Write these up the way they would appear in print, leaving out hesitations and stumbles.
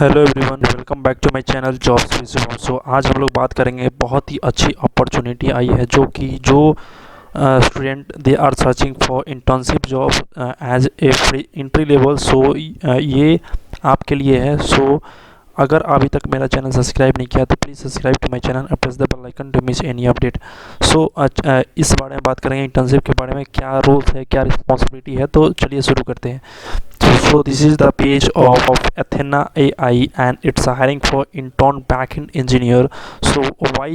Hello everyone, welcome back to my channel jobs with Shubham. So आज हम लोग बात करेंगे, बहुत ही अच्छी अपॉर्चुनिटी आई है जो student they are searching for internship job as a free entry level. So ये आपके लिए है। सो अगर अभी तक मेरा चैनल सब्सक्राइब नहीं किया तो please subscribe to my channel और press the bell icon to miss any update. So इस बारे में बात करेंगे, इंटर्नशिप के बारे में, क्या रोल्स है, क्या रिस्पॉन्सिबिलिटी है। तो चलिए शुरू करते हैं। So this is the page of Athena AI and it's hiring for intern backend engineer. So why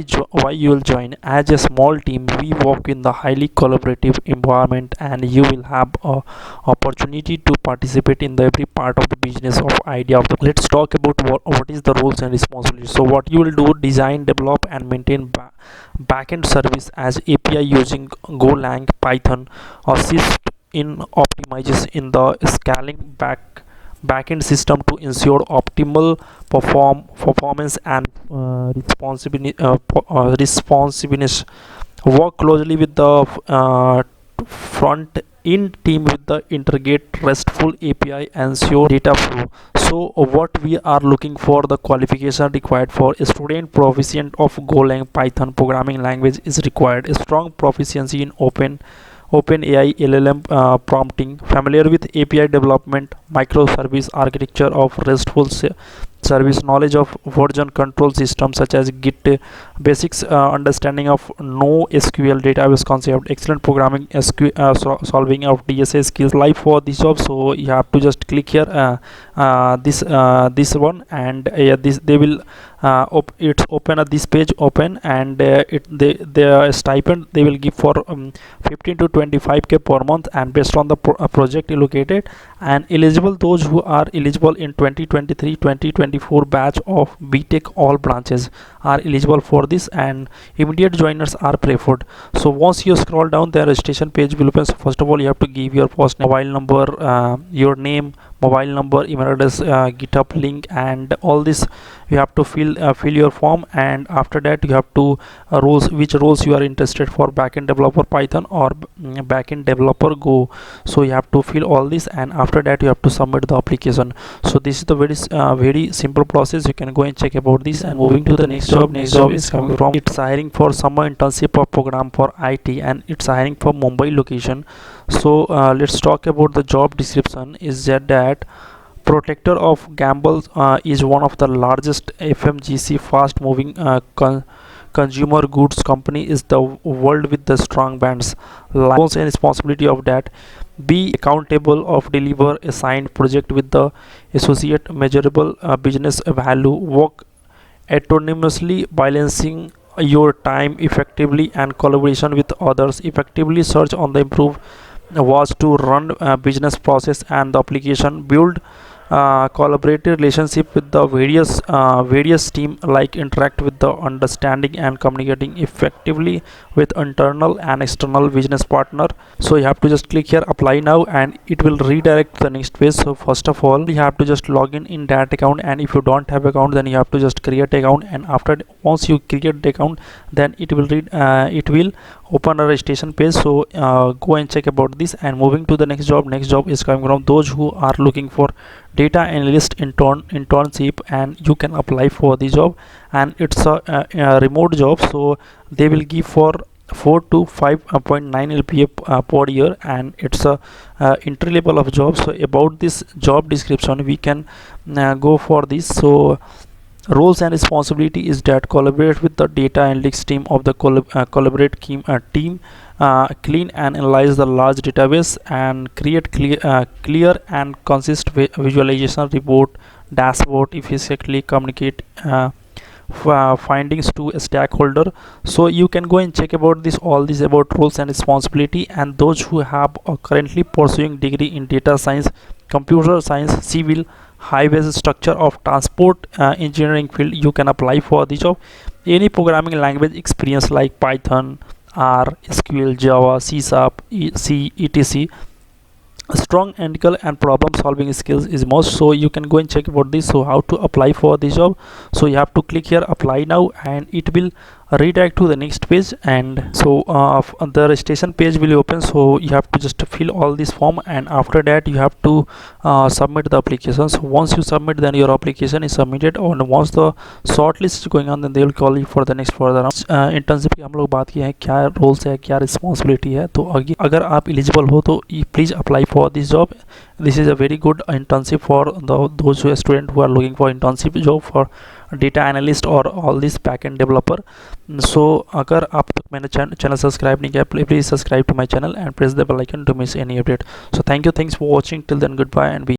you will join? As a small team, we work in the highly collaborative environment and you will have a opportunity to participate in the every part of the business of idea of the. Let's talk about what is the roles and responsibilities. So what you will do: design, develop and maintain backend service as API using Golang, Python, assist in optimizes in the scaling backend system to ensure optimal performance and responsiveness. Work closely with the front end team with the integrate RESTful API and ensure data flow. So what we are looking for, the qualification required for a student proficient of Golang Python programming language is required. A strong proficiency in OpenAI LLM prompting, familiar with API development, microservice architecture of RESTful service, knowledge of version control systems such as Git, basics understanding of NoSQL database concept, excellent programming solving of DSA skills. Live for this job, so you have to just click here this one, and this they will it's open at this page open, and the stipend they will give for 15 to 25k per month, and based on the project allocated and eligible, those who are eligible in 2023-2024 batch of BTech, all branches are eligible for this, and immediate joiners are preferred. So once you scroll down, the registration page will open. So first of all, you have to give your first mobile number, your name, mobile number, email address, GitHub link, and all this you have to fill your form. And after that, you have to which roles you are interested for: backend developer Python or backend developer Go. So you have to fill all this, and after that you have to submit the application. So this is the very simple process. You can go and check about this. And moving to the next job is coming from, it's hiring for summer internship or program for IT, and it's hiring for Mumbai location. So let's talk about the job description. Is that protector of Gamble is one of the largest FMGC fast moving consumer goods company is the world with the strong brands. Roles and responsibility of that: be accountable of deliver assigned project with the associate measurable business value, work autonomously, balancing your time effectively and collaboration with others effectively, search on the improve was to run business process and the application, build collaborative relationship with the various team, like interact with the understanding and communicating effectively with internal and external business partner. So you have to just click here apply now, and it will redirect to the next page. So first of all, you have to just log in that account, and if you don't have account, then you have to just create account. And after, once you create the account, then it will open a registration page. So go and check about this. And moving to the next job is coming from those who are looking for data analyst internship, and you can apply for the job, and it's a remote job. So they will give for 4 to 5.9 LPA per year, and it's a entry level of job. So about this job description, we can go for this. So roles and responsibility is that collaborate with the data analytics team of the collaborate team, clean and analyze the large database, and create clear and consistent visualization report dashboard, efficiently communicate findings to a stakeholder. So you can go and check about this, all this about roles and responsibility. And those who have currently pursuing degree in data science, computer science, civil, highways, structure of transport engineering field, you can apply for the job. Any programming language experience like Python, R, SQL, Java, C Sharp, C, etc. Strong analytical and problem solving skills is most. So you can go and check about this. So how to apply for this job? So you have to click here apply now, and it will redirect to the next page. And so the registration page will open. So you have to just fill all this form, and after that you have to submit the application. So once you submit, then your application is submitted, and once the shortlist is going on, then they will call you for the next further round. Internship की हम लोग बात की है, क्या roles है, क्या responsibility है। तो अगर आप एलिजिबल हो तो please apply for this job. This is a very good internship for those who are student who are looking for internship job for data analyst or all this backend developer. So अगर आप तक मैंने channel subscribe नहीं किया, please subscribe to my channel and press the bell icon to miss any update. So thank you, thanks for watching. Till then, goodbye and be